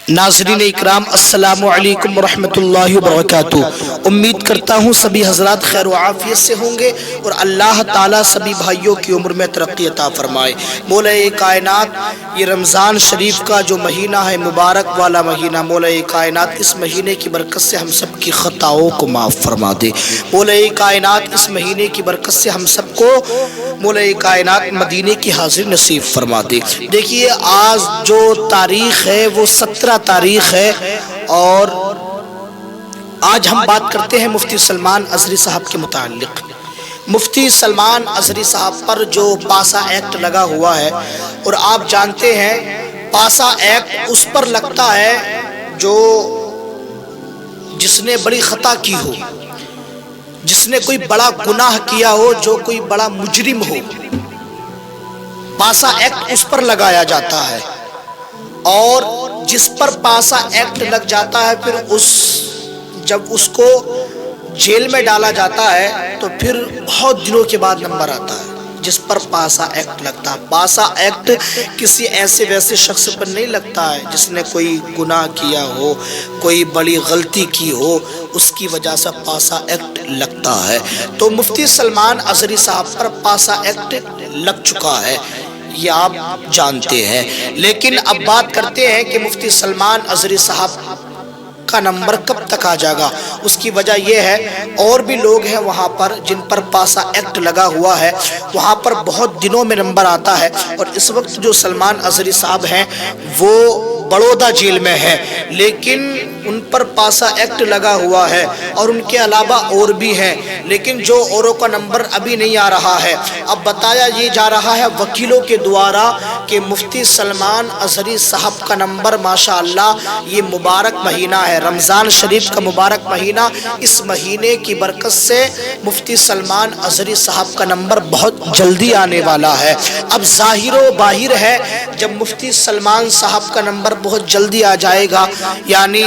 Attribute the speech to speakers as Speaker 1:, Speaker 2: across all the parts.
Speaker 1: ناظرین اکرام، السلام علیکم ورحمۃ اللہ وبرکاتہ۔ امید کرتا ہوں سبھی حضرات خیر و عافیت سے ہوں گے اور اللہ تعالیٰ سبھی بھائیوں کی عمر میں ترقی عطا فرمائے۔ مولا کائنات یہ رمضان شریف کا جو مہینہ ہے، مبارک والا مہینہ، مولا کائنات اس مہینے کی برکت سے ہم سب کی خطاؤں کو معاف فرما دے۔ مولا کائنات اس مہینے کی برکت سے ہم سب کو مولا کائنات مدینے کی حاضری نصیب فرما دے۔ دیکھیے آج جو تاریخ ہے وہ 17 تاریخ ہے اور آج ہم بات کرتے ہیں مفتی سلمان ازہری صاحب کے متعلق۔ مفتی سلمان ازہری صاحب پر جو پاسا ایکٹ لگا ہوا ہے، اور آپ جانتے ہیں پاسا ایکٹ اس پر لگتا ہے جو جس نے بڑی خطا کی ہو، جس نے کوئی بڑا گناہ کیا ہو، جو کوئی بڑا مجرم ہو، پاسا ایکٹ اس پر لگایا جاتا ہے۔ اور جس پر پاسا ایکٹ لگ جاتا ہے پھر جب اس کو جیل میں ڈالا جاتا ہے تو پھر بہت دنوں کے بعد نمبر آتا ہے جس پر پاسا ایکٹ لگتا ہے۔ پاسا ایکٹ کسی ایسے ویسے شخص پر نہیں لگتا ہے جس نے کوئی گناہ کیا ہو، کوئی بڑی غلطی کی ہو، اس کی وجہ سے پاسا ایکٹ لگتا ہے۔ تو مفتی سلمان ازہری صاحب پر پاسا ایکٹ لگ چکا ہے، یہ آپ جانتے ہیں۔ لیکن اب بات کرتے ہیں کہ مفتی سلمان ازہری صاحب کا نمبر کب تک آ جائے گا۔ اس کی وجہ یہ ہے اور بھی لوگ ہیں وہاں پر جن پر پاسا ایکٹ لگا ہوا ہے، وہاں پر بہت دنوں میں نمبر آتا ہے۔ اور اس وقت جو سلمان ازہری صاحب ہیں وہ بڑودہ جیل میں ہے، لیکن ان پر پاسا ایکٹ لگا ہوا ہے، اور ان کے علاوہ اور بھی ہیں، لیکن جو اوروں کا نمبر ابھی نہیں آ رہا ہے۔ اب بتایا یہ جا رہا ہے وکیلوں کے دوارا کہ مفتی سلمان ازہری صاحب کا نمبر ماشاءاللہ یہ مبارک مہینہ ہے، رمضان شریف کا مبارک مہینہ، اس مہینے کی برکت سے مفتی سلمان ازہری صاحب کا نمبر بہت جلدی آنے والا ہے۔ اب ظاہر و باہر ہے جب مفتی سلمان صاحب کا نمبر بہت جلدی آ جائے گا، یعنی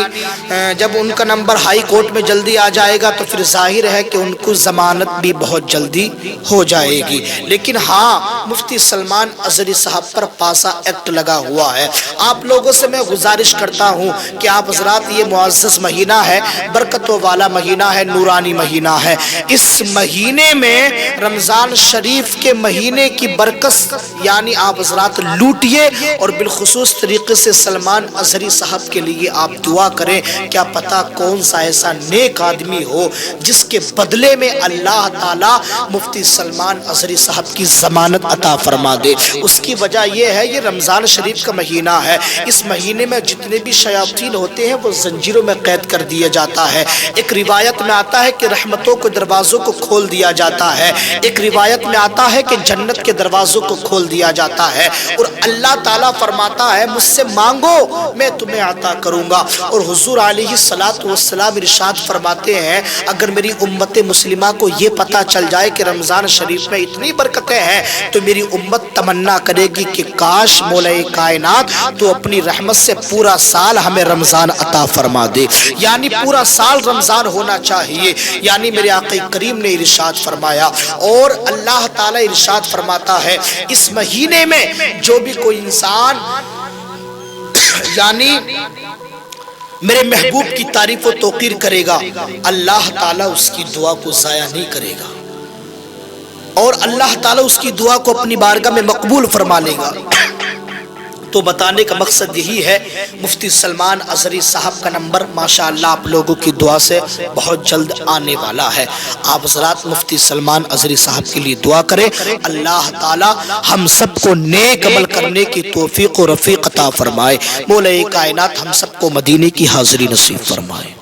Speaker 1: جب ان کا نمبر ہائی کورٹ میں جلدی آ جائے گا تو پھر ظاہر ہے کہ ان کو ضمانت بھی بہت جلدی ہو جائے گی۔ لیکن ہاں مفتی سلمان ازہری صاحب پر پاسا ایکٹ لگا ہوا ہے۔ آپ لوگوں سے میں گزارش کرتا ہوں کہ آپ حضرات یہ معزز مہینہ ہے، برکتوں والا مہینہ ہے، نورانی مہینہ ہے، اس مہینے میں رمضان شریف کے مہینے کی برکت یعنی آپ حضرات لوٹیے، اور بالخصوص طریقے سے سلمان ازہری صاحب کے لیے آپ دعا کریں۔ کیا پتا کون سا ایسا نیک آدمی ہو جس کے بدلے میں اللہ تعالی مفتی سلمان ازہری صاحب کی ضمانت عطا فرما دے۔ اس کی وجہ یہ ہے یہ رمضان شریف کا مہینہ ہے، اس مہینے میں جتنے بھی شیاطین ہوتے ہیں وہ زنجیروں میں قید کر دیا جاتا ہے۔ ایک روایت میں آتا ہے کہ رحمتوں کے دروازوں کو کھول دیا جاتا ہے، ایک روایت میں آتا ہے کہ جنت کے دروازوں کو کھول دیا جاتا ہے، اور اللہ تعالیٰ فرماتا ہے مجھ سے مانگو میں تمہیں عطا کروں گا۔ اور حضور علیہ الصلوۃ والسلام ارشاد فرماتے ہیں اگر میری امت مسلمہ کو یہ پتہ چل جائے کہ رمضان شریف میں اتنی برکتیں ہیں تو میری امت تمنا کرے گی کہ کاش مولا کائنات تو اپنی رحمت سے پورا سال ہمیں رمضان عطا فرما دے، یعنی پورا سال رمضان ہونا چاہیے، یعنی میرے آقا کریم نے ارشاد فرمایا۔ اور اللہ تعالی ارشاد فرماتا ہے اس مہینے میں جو بھی کوئی انسان یعنی میرے محبوب کی تعریف و توقیر کرے گا، اللہ تعالیٰ اس کی دعا کو ضائع نہیں کرے گا، اور اللہ تعالیٰ اس کی دعا کو اپنی بارگاہ میں مقبول فرما لے گا۔ تو بتانے کا مقصد یہی ہے مفتی سلمان ازہری صاحب کا نمبر ماشاءاللہ آپ لوگوں کی دعا سے بہت جلد آنے والا ہے۔ آپ حضرات مفتی سلمان ازہری صاحب کے لیے دعا کریں، اللہ تعالی ہم سب کو نیک عمل کرنے کی توفیق و رفیق عطا فرمائے، مولا کائنات ہم سب کو مدینے کی حاضری نصیب فرمائے۔